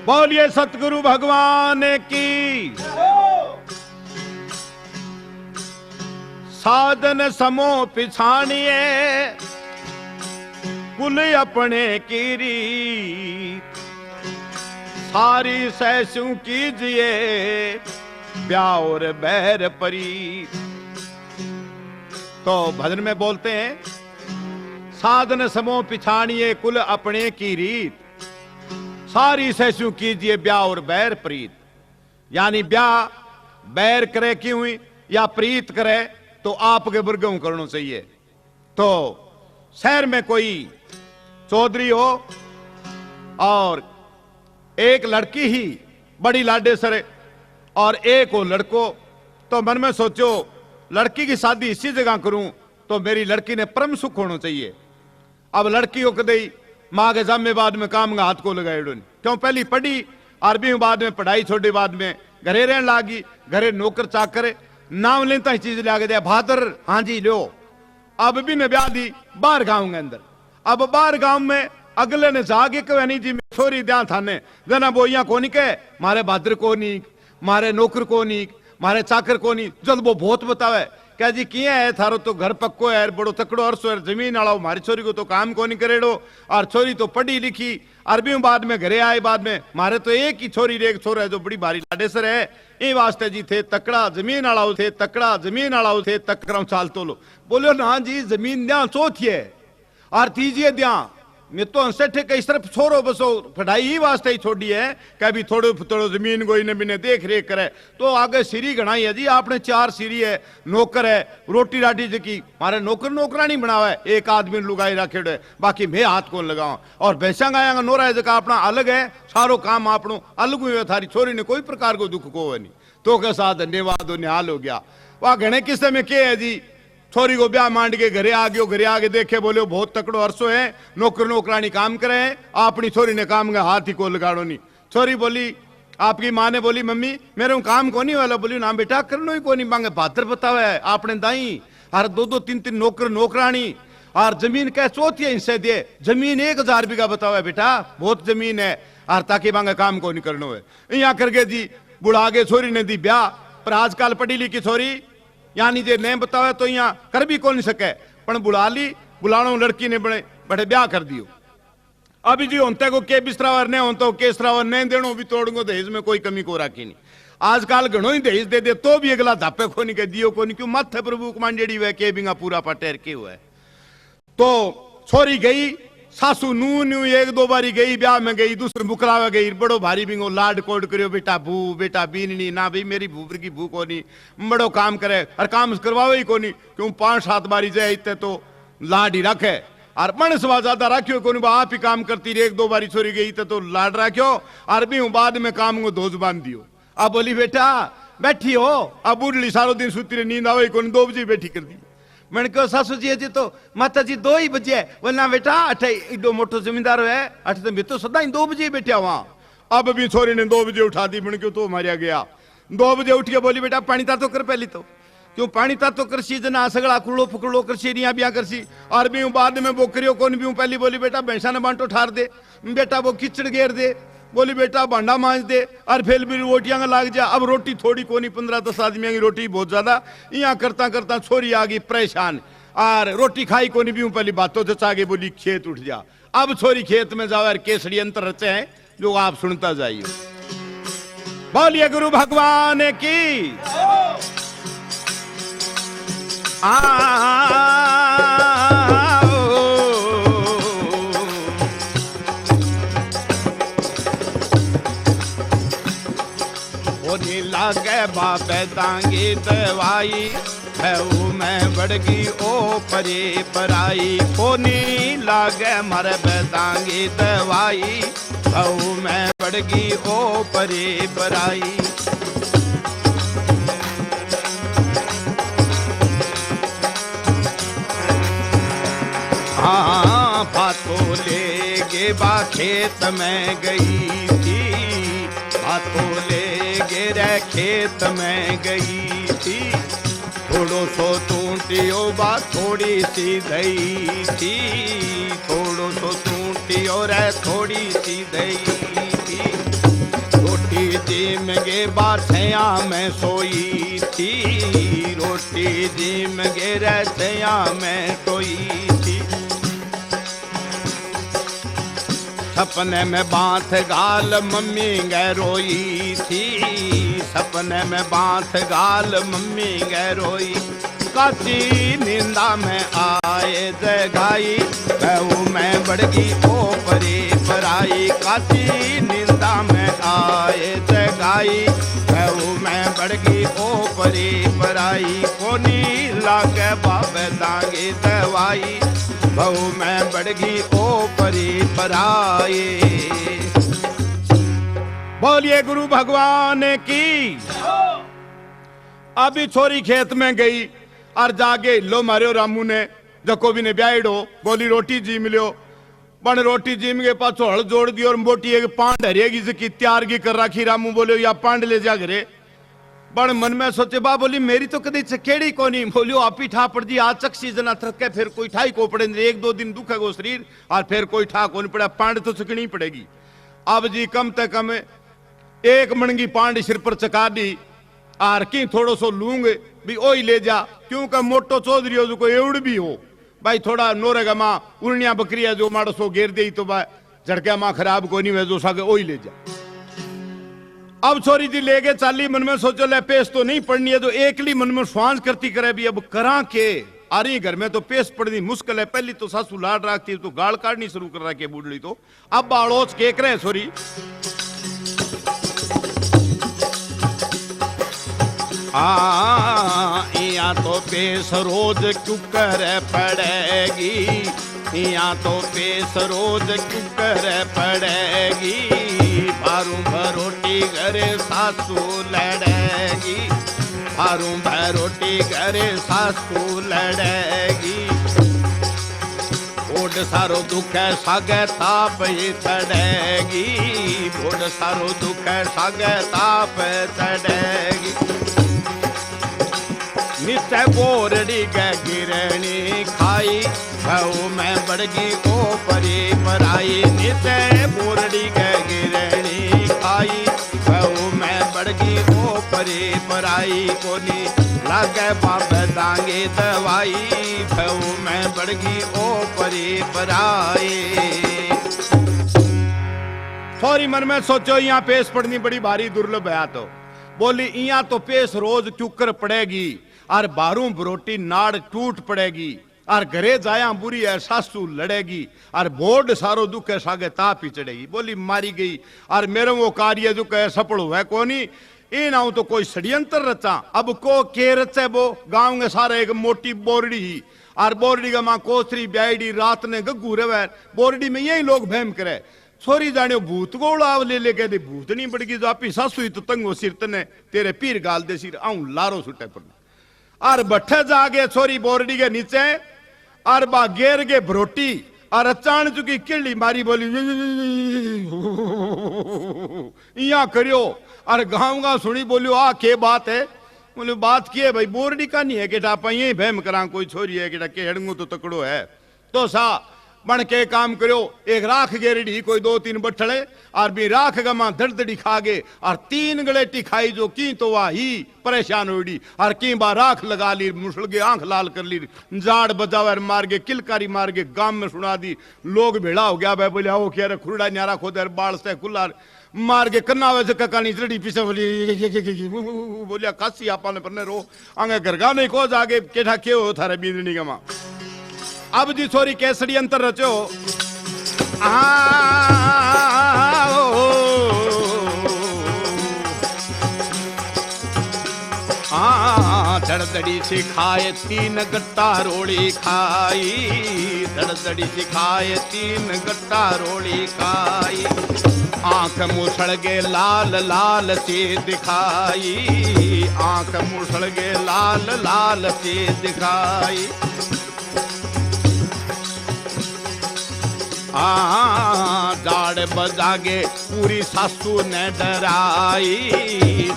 बोलिए सतगुरु भगवान की। साधन समो पिछाणिए कुल अपने कीरी, सारी सैसु कीजिए ब्याह और बैर परी। तो भजन में बोलते हैं, साधन समो पिछाणिए कुल अपने की रीत, सारी सैसु कीजिए ब्याह और बैर प्रीत। यानी ब्याह बैर करे क्यों या प्रीत करे तो आपके वर्गों करना चाहिए। तो शहर में कोई चौधरी हो और एक लड़की ही बड़ी लाडे सरे और एक हो लड़को, तो मन में सोचो लड़की की शादी इसी जगह करूं तो मेरी लड़की ने परम सुख होना चाहिए। अब लड़की को कदई माँ के जामे बाद में काम हाथ को लगाए क्यों, पहली पढ़ी अरबी बाद में पढ़ाई छोड़ी, बाद में घरे रहने लागी, घरे नौकर चाकर नाम लेता ही चीज लिया दिया भादर, हाँ जी लो। अब भी ने ब्याह दी बाहर गांव के अंदर। अब बाहर गांव में अगले ने जाके कहे नहीं जी छोरी द्या थाने जना बोइया को नहीं कहे, मारे भादर को नहीं, मारे नौकर को नहीं, मारे चाकर को नहीं। जब वो बहुत बतावे क्या जी किए है थारो तो घर पक्को है, बड़ो तकड़ो अरसो है, जमीन आड़ो, मारी छोरी को तो काम को नहीं करेड़ो, और छोरी तो पढ़ी लिखी अरबी बाद में घरे आए, बाद में मारे तो एक ही छोरी एक छोरा है जो बड़ी भारी लाडेसर है। ये वास्ते जी थे तकड़ा जमीन आड़ाओ, थे तकड़ा जमीन आड़ाओ, थे तकड़ा चाल तो लो। बोलो ना जी जमीन द्या चौथी है और तीजिए द्या, मैं तो अंसेठे कई सिर्फ छोरो बसो पढ़ाई ही वास्ते ही छोड़ी है क्या भी थोड़ो थोड़ो जमीन कोई ने बिने देख रेख करे तो आगे सीरी गणाई है जी। आपने 4 सीरी है, नौकर है, रोटी राटी जकी मारे नौकर नौकरानी बनावा है, एक आदमी लुगाई रखेड़ो है, बाकी मैं हाथ कौन लगाऊं। और भैंसा गाया नोरा है जका अपना अलग है, सारो काम आपनो अलग हुए, थारी छोरी ने कोई प्रकार को दुख को नहीं। तो के साथ धन्यवाद निहाल हो गया। वह घने किस्से में क्या है जी, छोरी को ब्याह मांड के घरे आ गयो, घरे आगे देखे बोले बहुत तकड़ो अरसो है, नौकर नौकरानी काम करे हैं, अपनी छोरी ने काम का हाथ ही को लगाड़ो नहीं। छोरी बोली, आपकी माँ ने बोली मम्मी मेरे को काम को नहीं वाला। बोली ना बेटा करनो ही को नहीं, मांगे भातर बतावे है आपने दाई हर 2-2 3-3 नौकर नौकरानी और जमीन कह चौथी हिस्से दे, जमीन 1000 बीघा बतावे बेटा बहुत जमीन है, और ताकि मांगे काम को नहीं करनो है। यहाँ करके जी बुढ़ा के छोरी ने दी ब्याह, पर आजकल पढ़ी लिखी छोरी यानी जे नहीं बतावे तो यहाँ कर भी कौन सके, पर बुला ली, बुलानो लड़की ने बड़े बड़े ब्याह कर दियो। अभी जी होते को के बिस्तरावर नहीं होता के सरावर नहीं देनो भी तोड़ो, दहेज में कोई कमी को राखी नहीं। आजकल घणो ही दहेज दे दे तो भी अगला धापे को नहीं के दियो को नहीं, क्यों माथे प्रभु मांडेड़ी हुए के बिंगा पूरा पटेर के हुआ है। तो छोरी गई सासू नू 1-2 बारी गई, ब्याह में गई, दूसरे मुकरावे गई, बड़ो भारी बिंगो लाड कोड करियो बेटा भू बेटा बीननी ना भाई मेरी भूबर की भू को नहीं, बड़ो काम करे और काम करवावे ही को नहीं, क्यों 5-7 बारी जाए इतने तो लाड ही रखे और मन सवा ज्यादा रखियो को नहीं, आप ही काम करती रही, 1-2 बारी छोरी गई तो लाड रखियो और भी बाद में काम को धोज बांध दियो। अब बोली बेटा बैठी हो, अब बुढ़ली सारो दिन सुती रही, नींद आवे को 2 बजे बैठी कर दी। मैंने कहा सासू जी अजी तो माता जी 2 ही बजे, बोलना बेटा अठे इडो मोटो जमींदार है, अठ तो मैं तो सदा ही 2 बजे बैठा वहां। अब भी छोरी ने 2 बजे उठा दी, मैंने क्यों तो मारिया गया। 2 बजे उठ के बोली बेटा पानी ता तो कर पहली तो, क्यों पानी ता तो करसी जना सगड़ा कुड़ो फुकड़ो करसी रिया ब्याह करसी, और भी बाद में वो करियो कौन भी पहली बोली बेटा भैंसा ने बांटो ठार दे, बेटा वो किचड़ घेर दे, बोली बेटा भांडा मांज दे और फिर भी रोटियां लाग जा। अब रोटी थोड़ी कोनी 15-10 आदमियों की रोटी बहुत ज्यादा, यहाँ करता करता छोरी आ गई परेशान और रोटी खाई कोनी भी पहली बातों से चागे बोली खेत उठ जा। अब छोरी खेत में जाओ और केसड़ी अंतर रचे हैं जो आप सुनता जाइए। बोलिए गुरु भगवान की। लागे बाबे दांगी दवाई है मैं बड़गी ओ परे पराई, कोनी लागे मर बेदांगी दवाई है मैं बड़गी ओ परे पराई। हाँ भातो ले गे बा खेत में गई थी, भातो ले गेरे खेत में गई थी, थोड़ो सो तूट टूटियो बा थोड़ी सी दही थी, थोड़ो सो टूटियो रे थोड़ी सी दही थी। रोटी जिम गे बाछया में सोई थी, रोटी जिम गे रछया में सोई थी। सपने में बांथ गाल मम्मी गे रोई थी, सपने में बांथ गाल मम्मी गे रोई। काची निंदा में आए जगाई, बहू में बढ़गी ओ परी पराई। काची निंदा में आए जगाई, बहू में बढ़गी ओ परी पराई। कोनी लागे बाबे दांगी दवाई, बहू में बढ़गी ओ परी पराई। बोलिए गुरु भगवान की। अभी छोरी खेत में गई और जागे लो मारियो रामू ने जको भी ने ब्याइडो बोली रोटी जी मिलो। बन रोटी जीम के पाछो हल जोड़ दी और मोटी एक पांड हरिएगी जिसकी तैयार की कर रखी। रामू बोलियो या पांड ले जा घरे। बन मन में सोचे बा बोली मेरी तो कदी चकेड़ी को नहीं। बोलियो आप ही ठा पड़ जी आज चक सीजन थक के फिर कोई ठाई को पड़े। एक दो दिन दुखेगो शरीर और फिर कोई ठा को नहीं पड़ा। पांड तो चकनी पड़ेगी। अब जी कम से कम एक मनगी पांड सिर पर चका दी और की थोड़ो सो लूंगे भी ओ ही ले जा। क्योंकि मोटो चौधरी हो जो कोई एवड़ भी हो भाई थोड़ा नोरेगा माँ उड़निया बकरिया जो माड़ो सो घेर दे तो भाई झड़किया माँ खराब को नहीं वे जो सागे ओ ही ले जा। अब छोरी जी ले गए चाली। मन में सोचो ले पेश तो नहीं पड़नी है तो एकली मन में श्वास करती करे भी अब करा के आ रही घर में तो पेश पड़नी मुश्किल है। पहली तो सासू लाड रखती तो गाल काटनी शुरू कर रखी बूढ़ी तो अब बाड़ोच के रहे छोरी। यहाँ तो पेश रोज क्यों कर पड़ेगी, यहाँ तो पेश रोज क्यों कर पड़ेगी। बारू भरोटी घरे सासू लड़ेगी, बारू भरोटी घरे सासू लड़ेगी। बोड सारो दुख सागे ताप ही चढ़ेगी, बोड सारो दुख सागे ताप चढ़ेगी। नित्य बोरड़ी के गिरणी खाई, बहू में बढ़गी ओ परी पराई। नित्य बोरड़ी के गिरणी खाई, बहू में बढ़गी ओ परी पराई। कोनी लागे बाप दांगे दवाई, बहू में बढ़गी ओ परी पराई। सॉरी मन में सोचो यहाँ पेश पड़नी बड़ी भारी दुर्लभ है। तो बोली यहाँ तो पेश रोज चुकर पड़ेगी और बारू बरोटी नाड़ टूट पड़ेगी और घरे जाया बुरी है सासू लड़ेगी और बोर्ड सारो दुख है सागे ताप ही चढ़ेगी। बोली मारी गई और मेरे वो कार्य जो कहे सफल हुआ कोनी। इन आऊं तो कोई षड्यंत्र रचा। अब को के रचे वो गांव में सारा एक मोटी बोरडी ही और बोरडी का माँ कोसरी ब्याईडी रात ने गग्गू रवे। बोरडी में यही लोग भैम करे छोरी जाने भूत को उड़ाव ले लेके दे भूत नहीं पड़गी जो आपी सासू ही तो तंगो सिर तने तेरे पीर गाल दे सिर आऊं लारो सुटे पर और बट्ठे जागे छोरी बोरडी के नीचे और बा गेर के भरोटी और अचान चुकी किल्ली मारी बोली यहाँ करियो और गाँव गाँव सुनी बोलियो आ के बात है। बोले बात की है भाई बोरडी का नहीं है कि आप यही भैम करा कोई छोरी है कि हेड़ू तो तकड़ो है तो सा बन के काम करो। एक राख गेरडी कोई दो तीन बठड़े और भी राख गमा दड़दड़ी खा गे और तीन गलेटी खाई जो की तो वह ही परेशान होड़ी और की बार राख लगा ली मुसल के आंख लाल कर ली जाड़ बजावर मार के किलकारी मार के गांव में सुना दी। लोग भेड़ा हो गया भाई बोले आओ क्या खुरड़ा न्यारा खोदे बाल से कुल्ला मार के कन्ना वैसे ककानी चढ़ी पीछे बोली बोलिया काशी आपा ने पन्ने रो आगे घर गा नहीं को जागे केठा के हो थारे बींदनी गमा। अब जी छोरी केसरी अंतर रचो दड़दड़ी सिखाए तीन गट्टा रोड़ी खाई, दड़दड़ी सिखाए तीन गट्टा रोड़ी खाई। आंख मुसड़ गे लाल लाल से दिखाई, आंख मुसड़ गे लाल लाल से दिखाई। दाड़ बजागे पूरी सासू ने डराई,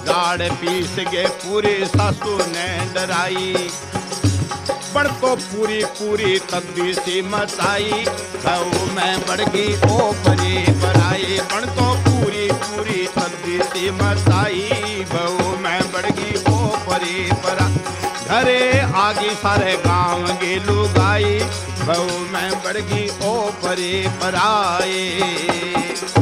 दाड़ पीस गे पूरी सासू ने डराई। बण तो पूरी पूरी तद्दी सी मसाई बहु मैं बढ़गी ओ परे पराई बण तो पूरी पूरी तद्दी सी मसाई बहु मैं बढ़गी ओ परे परा घरे आगी सारे गांव गेलू गाई बहु मैं बढ़गी ओ परे पराए